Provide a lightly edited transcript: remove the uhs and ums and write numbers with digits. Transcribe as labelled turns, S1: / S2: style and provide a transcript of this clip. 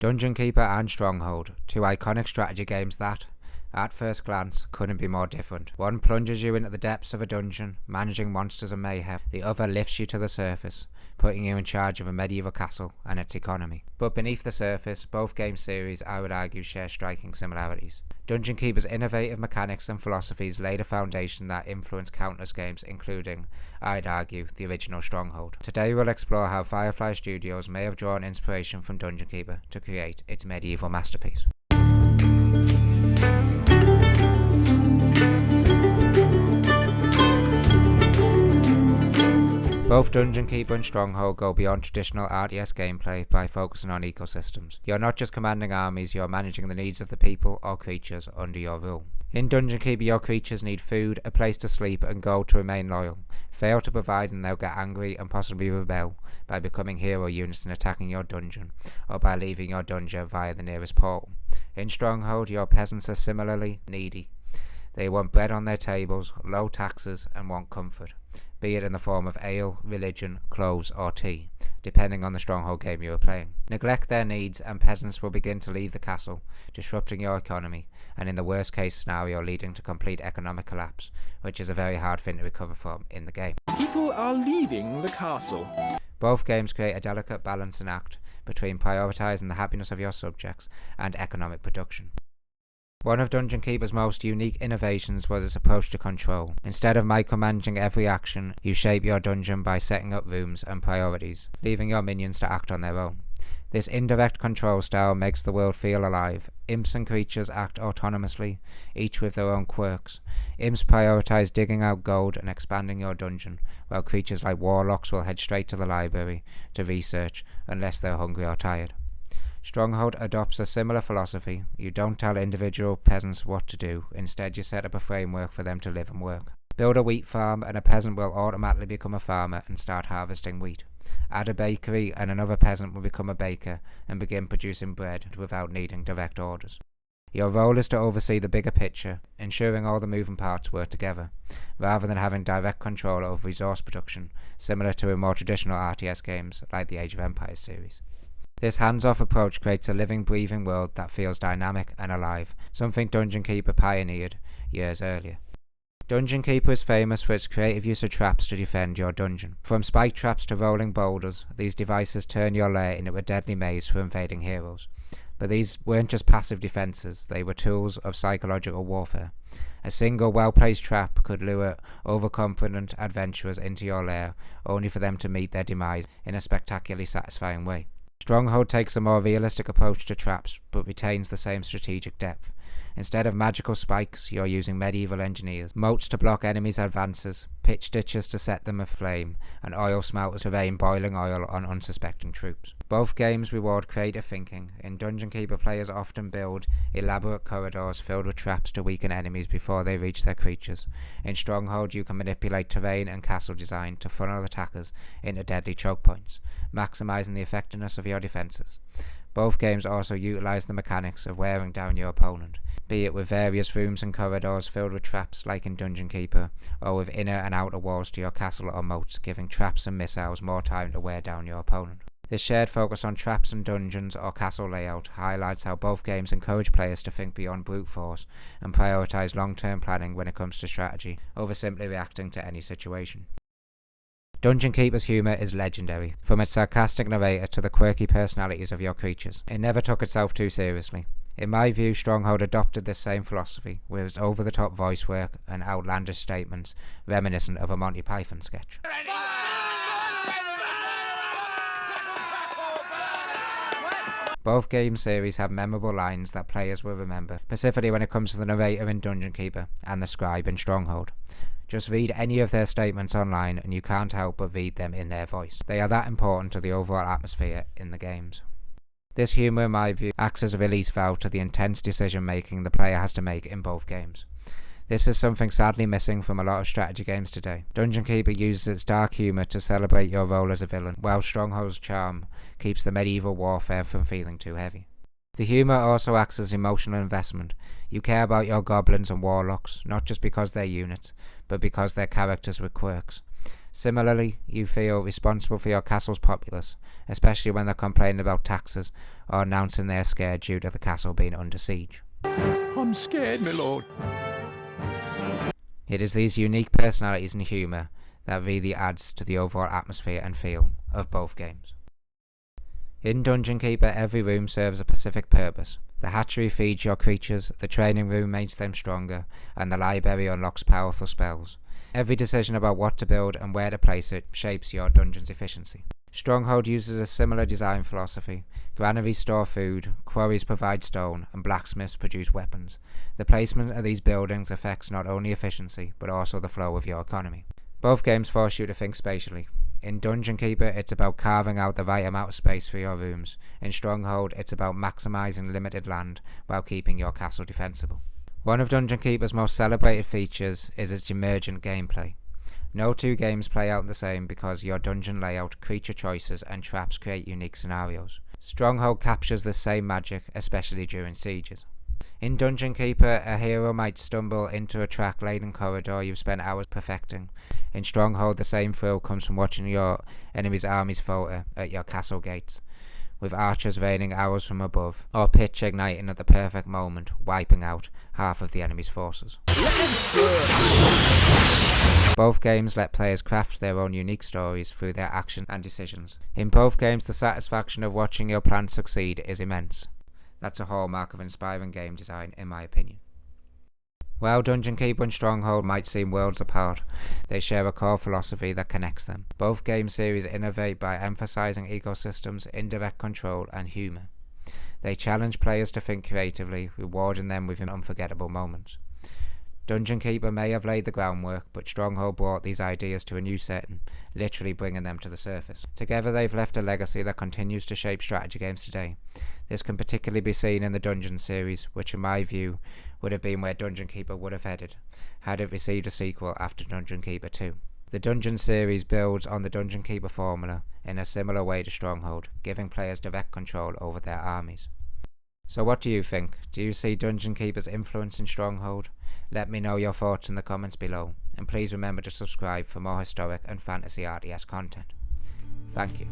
S1: Dungeon Keeper and Stronghold, two iconic strategy games that, at first glance, couldn't be more different. One plunges you into the depths of a dungeon, managing monsters and mayhem. The other lifts you to the surface, putting you in charge of a medieval castle and its economy. But beneath the surface, both game series, I would argue, share striking similarities. Dungeon Keeper's innovative mechanics and philosophies laid a foundation that influenced countless games, including, I'd argue, the original Stronghold. Today we'll explore how Firefly Studios may have drawn inspiration from Dungeon Keeper to create its medieval masterpiece. Both Dungeon Keeper and Stronghold go beyond traditional RTS gameplay by focusing on ecosystems. You're not just commanding armies, you're managing the needs of the people or creatures under your rule. In Dungeon Keeper, your creatures need food, a place to sleep, and gold to remain loyal. Fail to provide and they'll get angry and possibly rebel by becoming hero units and attacking your dungeon, or by leaving your dungeon via the nearest portal. In Stronghold, your peasants are similarly needy. They want bread on their tables, low taxes, and want comfort, be it in the form of ale, religion, clothes, or tea, depending on the Stronghold game you are playing. Neglect their needs and peasants will begin to leave the castle, disrupting your economy, and in the worst case scenario leading to complete economic collapse, which is a very hard thing to recover from in the game.
S2: People are leaving the castle.
S1: Both games create a delicate balancing act between prioritising the happiness of your subjects and economic production. One of Dungeon Keeper's most unique innovations was its approach to control. Instead of micromanaging every action, you shape your dungeon by setting up rooms and priorities, leaving your minions to act on their own. This indirect control style makes the world feel alive. Imps and creatures act autonomously, each with their own quirks. Imps prioritise digging out gold and expanding your dungeon, while creatures like warlocks will head straight to the library to research unless they're hungry or tired. Stronghold adopts a similar philosophy. You don't tell individual peasants what to do, instead you set up a framework for them to live and work. Build a wheat farm and a peasant will automatically become a farmer and start harvesting wheat. Add a bakery and another peasant will become a baker and begin producing bread without needing direct orders. Your role is to oversee the bigger picture, ensuring all the moving parts work together, rather than having direct control over resource production, similar to in more traditional RTS games like the Age of Empires series. This hands-off approach creates a living, breathing world that feels dynamic and alive, something Dungeon Keeper pioneered years earlier. Dungeon Keeper is famous for its creative use of traps to defend your dungeon. From spike traps to rolling boulders, these devices turn your lair into a deadly maze for invading heroes. But these weren't just passive defences, they were tools of psychological warfare. A single well-placed trap could lure overconfident adventurers into your lair, only for them to meet their demise in a spectacularly satisfying way. Stronghold takes a more realistic approach to traps, but retains the same strategic depth. Instead of magical spikes, you're using medieval engineers, moats to block enemies' advances, pitch ditches to set them aflame, and oil smelters to rain boiling oil on unsuspecting troops. Both games reward creative thinking. In Dungeon Keeper, players often build elaborate corridors filled with traps to weaken enemies before they reach their creatures. In Stronghold, you can manipulate terrain and castle design to funnel attackers into deadly choke points, maximising the effectiveness of your defences. Both games also utilise the mechanics of wearing down your opponent, be it with various rooms and corridors filled with traps like in Dungeon Keeper, or with inner and outer walls to your castle or moats, giving traps and missiles more time to wear down your opponent. This shared focus on traps and dungeons or castle layout highlights how both games encourage players to think beyond brute force and prioritise long-term planning when it comes to strategy, over simply reacting to any situation. Dungeon Keeper's humour is legendary, from its sarcastic narrator to the quirky personalities of your creatures. It never took itself too seriously. In my view, Stronghold adopted this same philosophy, with its over-the-top voice work and outlandish statements reminiscent of a Monty Python sketch. Both game series have memorable lines that players will remember, specifically when it comes to the narrator in Dungeon Keeper and the scribe in Stronghold. Just read any of their statements online and you can't help but read them in their voice. They are that important to the overall atmosphere in the games. This humour, in my view, acts as a release valve to the intense decision making the player has to make in both games. This is something sadly missing from a lot of strategy games today. Dungeon Keeper uses its dark humour to celebrate your role as a villain, while Stronghold's charm keeps the medieval warfare from feeling too heavy. The humour also acts as emotional investment. You care about your goblins and warlocks, not just because they're units, but because they're characters with quirks. Similarly, you feel responsible for your castle's populace, especially when they're complaining about taxes or announcing they're scared due to the castle being under siege.
S2: I'm scared, my lord.
S1: It is these unique personalities and humour that really adds to the overall atmosphere and feel of both games. In Dungeon Keeper, every room serves a specific purpose. The hatchery feeds your creatures, the training room makes them stronger, and the library unlocks powerful spells. Every decision about what to build and where to place it shapes your dungeon's efficiency. Stronghold uses a similar design philosophy. Granaries store food, quarries provide stone, and blacksmiths produce weapons. The placement of these buildings affects not only efficiency, but also the flow of your economy. Both games force you to think spatially. In Dungeon Keeper, it's about carving out the right amount of space for your rooms. In Stronghold, it's about maximising limited land while keeping your castle defensible. One of Dungeon Keeper's most celebrated features is its emergent gameplay. No two games play out the same because your dungeon layout, creature choices, and traps create unique scenarios. Stronghold captures the same magic, especially during sieges. In Dungeon Keeper, a hero might stumble into a track-laden corridor you've spent hours perfecting. In Stronghold, the same thrill comes from watching your enemy's armies falter at your castle gates, with archers raining arrows from above, or pitch igniting at the perfect moment, wiping out half of the enemy's forces. Both games let players craft their own unique stories through their actions and decisions. In both games, the satisfaction of watching your plan succeed is immense. That's a hallmark of inspiring game design, in my opinion. While Dungeon Keeper and Stronghold might seem worlds apart, they share a core philosophy that connects them. Both game series innovate by emphasizing ecosystems, indirect control, and humor. They challenge players to think creatively, rewarding them with unforgettable moments. Dungeon Keeper may have laid the groundwork, but Stronghold brought these ideas to a new setting, literally bringing them to the surface. Together they've left a legacy that continues to shape strategy games today. This can particularly be seen in the Dungeon series, which in my view would have been where Dungeon Keeper would have headed, had it received a sequel after Dungeon Keeper 2. The Dungeon series builds on the Dungeon Keeper formula in a similar way to Stronghold, giving players direct control over their armies. So what do you think? Do you see Dungeon Keeper's influence in Stronghold? Let me know your thoughts in the comments below, and please remember to subscribe for more historic and fantasy RTS content. Thank you.